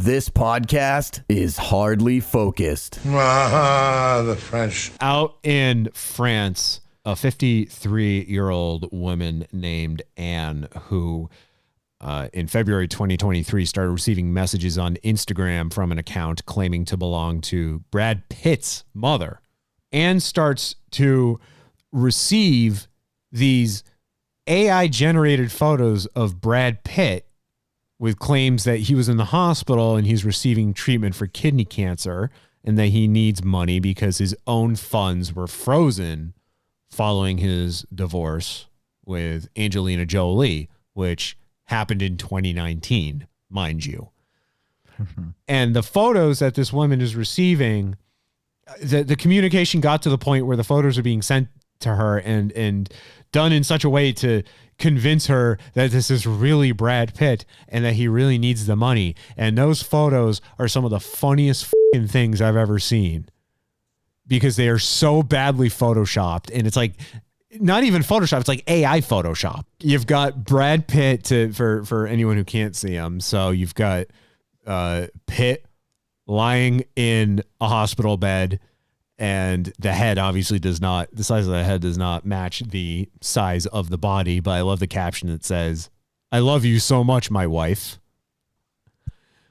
This podcast is hardly focused. The French. Out in France, a 53-year-old woman named Anne, who in February 2023 started receiving messages on Instagram from an account claiming to belong to Brad Pitt's mother. Anne starts to receive these AI-generated photos of Brad Pitt with claims that he was in the hospital and he's receiving treatment for kidney cancer and that he needs money because his own funds were frozen following his divorce with Angelina Jolie, which happened in 2019, mind you. Mm-hmm. And the photos that this woman is receiving, the communication got to the point where the photos are being sent to her and done in such a way to convince her that this is really Brad Pitt and that he really needs the money. And those photos are some of the funniest fucking things I've ever seen because they are so badly photoshopped. And it's like, not even Photoshop, it's like AI Photoshop. You've got Brad Pitt for anyone who can't see him. So you've got Pitt lying in a hospital bed, and the head obviously the size of the head does not match the size of the body, but I love the caption that says, "I love you so much, my wife."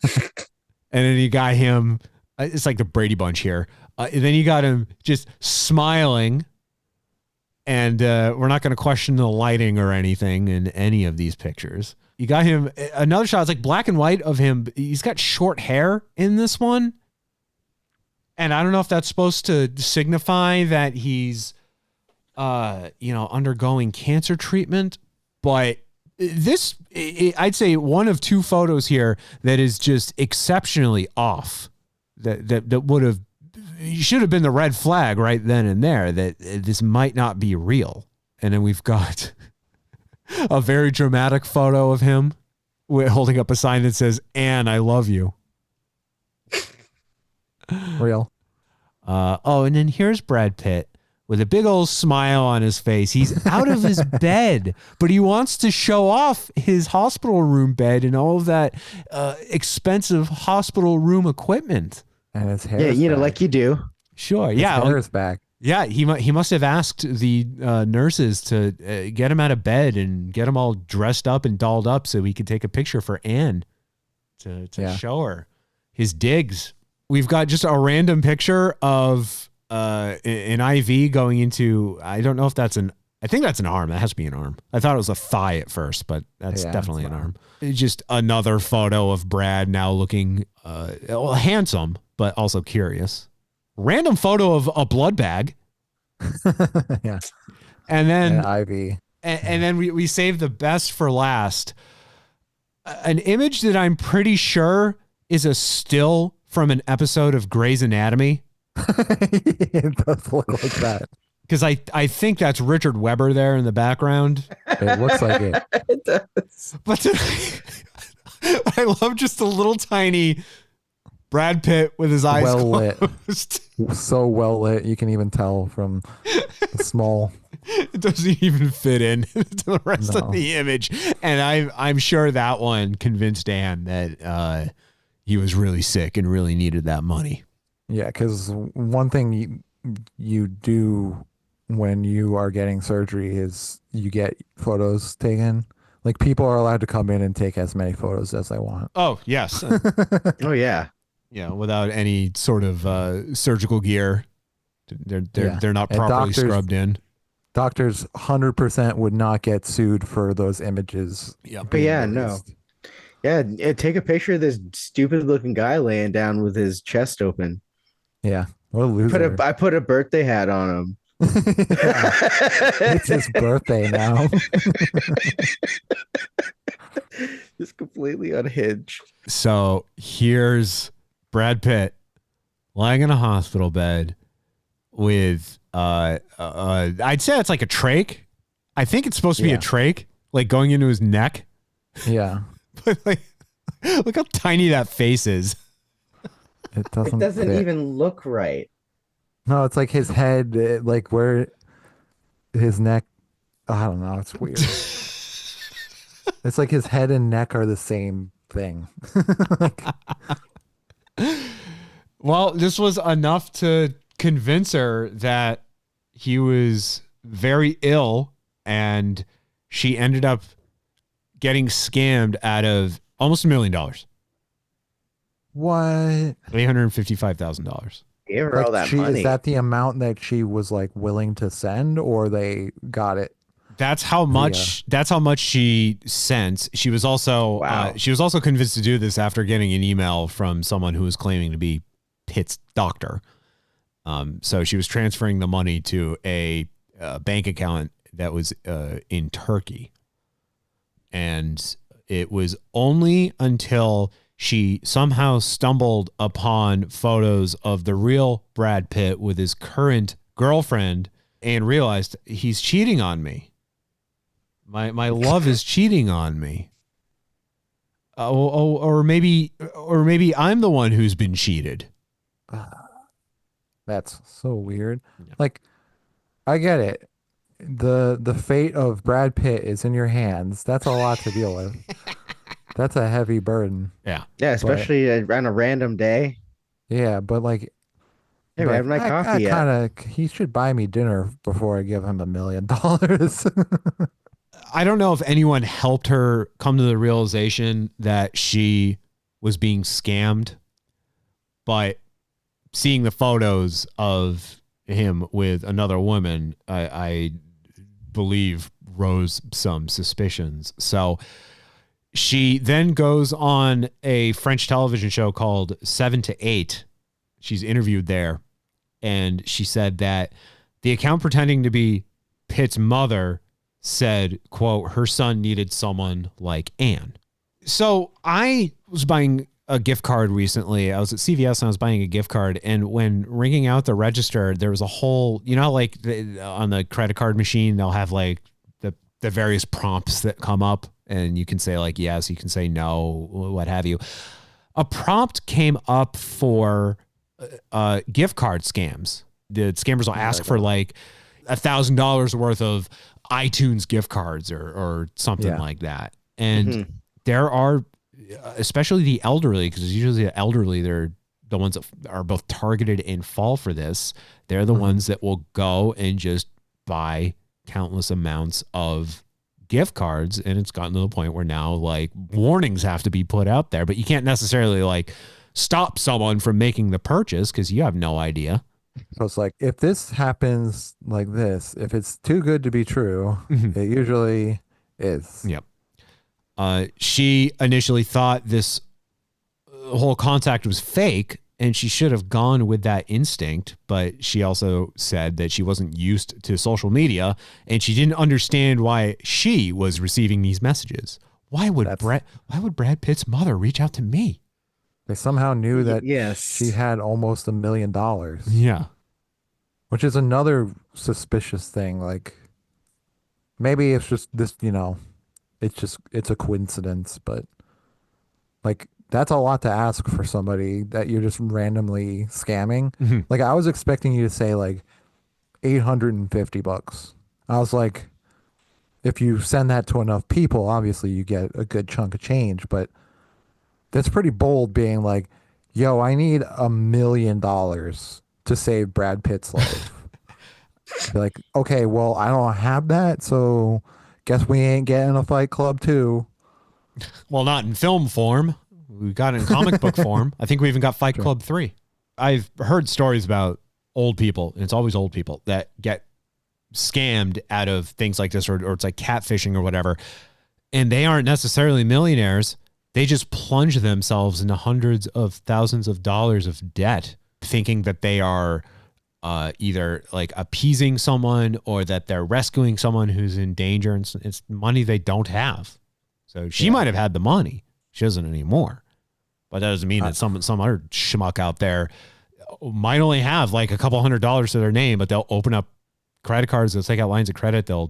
And then you got him, it's like the Brady Bunch here. And then you got him just smiling, and we're not going to question the lighting or anything in any of these pictures. You got him, another shot, it's like black and white of him. He's got short hair in this one. And I don't know if that's supposed to signify that he's, undergoing cancer treatment. But this, I'd say one of two photos here that is just exceptionally off. That would have, should have been the red flag right then and there that this might not be real. And then we've got a very dramatic photo of him holding up a sign that says, "Anne, I love you." Real. And then here's Brad Pitt with a big old smile on his face. He's out of his bed, but he wants to show off his hospital room bed and all of that expensive hospital room equipment. And his hair. Yeah, back. Like you do. Sure. His hair is back. Yeah, he must have asked the nurses to get him out of bed and get him all dressed up and dolled up so he could take a picture for Anne to show her his digs. We've got just a random picture of an IV going into, I don't know if that's I think that's an arm. That has to be an arm. I thought it was a thigh at first, but that's definitely an arm. It's just another photo of Brad now looking handsome, but also curious. Random photo of a blood bag. Yeah. And then an IV. And then we saved the best for last. An image that I'm pretty sure is a still from an episode of Grey's Anatomy. It does look like that. Because I think that's Richard Webber there in the background. It looks like it. It does. But I love just a little tiny Brad Pitt with his eyes closed. So well lit. You can even tell from the small. It doesn't even fit in to the rest of the image. And I'm sure that one convinced Anne that he was really sick and really needed that money. Yeah, because one thing you do when you are getting surgery is you get photos taken. Like, people are allowed to come in and take as many photos as they want. Oh, yes. Oh, yeah. Yeah, without any sort of surgical gear. They're not properly scrubbed in. Doctors 100% would not get sued for those images. Yeah, but no. Yeah, take a picture of this stupid looking guy laying down with his chest open. Yeah, what a loser. I put a birthday hat on him. It's his birthday now. Just completely unhinged. So here's Brad Pitt lying in a hospital bed with I'd say it's like a trach. I think it's supposed to be a trach, like going into his neck. Yeah. But like, look how tiny that face is. It doesn't even look right. No, it's like his head, like where his neck. I don't know. It's weird. It's like his head and neck are the same thing. Well, this was enough to convince her that he was very ill, and she ended up getting scammed out of almost $1 million. What? $855,000. Give her all that money. Is that the amount that she was like willing to send, or they got it? That's how much. That's how much she sent. She was also convinced to do this after getting an email from someone who was claiming to be Pitt's doctor. So she was transferring the money to a bank account that was in Turkey, and it was only until she somehow stumbled upon photos of the real Brad Pitt with his current girlfriend and realized he's cheating on me. My love is cheating on me. Or maybe I'm the one who's been cheated. That's so weird. Yeah. Like, I get it. The fate of Brad Pitt is in your hands. That's a lot to deal with. That's a heavy burden. Yeah. Yeah, especially on a random day. Yeah, but like, hey, I have my coffee yet. He should buy me dinner before I give him $1 million. I don't know if anyone helped her come to the realization that she was being scammed, but seeing the photos of him with another woman, I believe rose some suspicions. So she then goes on a French television show called 7 to 8. She's interviewed there, and she said that the account pretending to be Pitt's mother said, quote, her son needed someone like Anne. So I was buying a gift card recently. I was at CVS and I was buying a gift card, and when ringing out the register, there was a whole, you know, like on the credit card machine, they'll have like the various prompts that come up, and you can say like yes, you can say no, what have you. A prompt came up for gift card scams. The scammers will ask for like $1,000 worth of iTunes gift cards or something like that. And there are, especially the elderly, because usually the elderly, they're the ones that are both targeted and fall for this. They're the ones that will go and just buy countless amounts of gift cards. And it's gotten to the point where now like warnings have to be put out there, but you can't necessarily like stop someone from making the purchase because you have no idea. So it's like, if this happens like this, if it's too good to be true, it usually is. Yep. She initially thought this whole contact was fake, and she should have gone with that instinct. But she also said that she wasn't used to social media, and she didn't understand why she was receiving these messages. Why would Brad Pitt's mother reach out to me? They somehow knew that she had almost $1 million. Yeah. Which is another suspicious thing. Like, maybe it's just this, you know, it's a coincidence, but like, that's a lot to ask for somebody that you're just randomly scamming. Like, I was expecting you to say like $850. I was like, if you send that to enough people, obviously you get a good chunk of change, but that's pretty bold being like, yo, I need $1 million to save Brad Pitt's life. Be like, okay, well, I don't have that, so guess we ain't getting a Fight Club 2. Well, not in film form. We got it in comic book form. I think we even got Fight Club 3. I've heard stories about old people, and it's always old people, that get scammed out of things like this, or it's like catfishing or whatever, and they aren't necessarily millionaires. They just plunge themselves into hundreds of thousands of dollars of debt, thinking that they are either like appeasing someone or that they're rescuing someone who's in danger. And it's money they don't have. So she might have had the money. She doesn't anymore. But that doesn't mean that some other schmuck out there might only have like a couple $100s to their name, but they'll open up credit cards. They'll take out lines of credit. They'll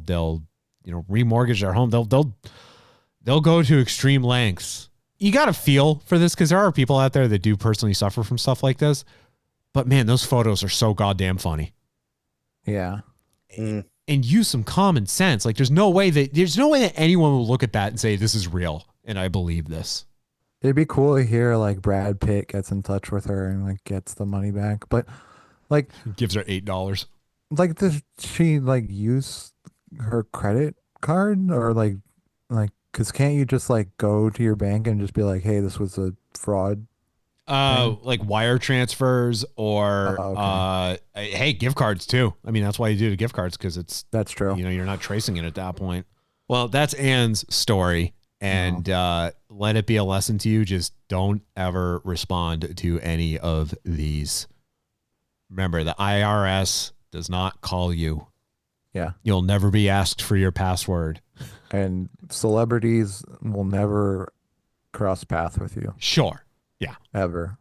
remortgage their home. They'll go to extreme lengths. You got to feel for this, because there are people out there that do personally suffer from stuff like this. But man, those photos are so goddamn funny. Yeah. And use some common sense. Like there's no way that anyone will look at that and say, this is real and I believe this. It'd be cool to hear like Brad Pitt gets in touch with her and like gets the money back. But like Gives her $8. does she like use her credit card or like because can't you just like go to your bank and just be like, hey, this was a fraud thing? Like wire transfers or Oh, okay. hey, gift cards too. I mean, that's why you do the gift cards, because it's, That's true. you're not tracing it at that point. Well, that's Anne's story. And let it be a lesson to you. Just don't ever respond to any of these. Remember, the IRS does not call you. Yeah. You'll never be asked for your password. And celebrities will never cross path with you Sure. Yeah. ever.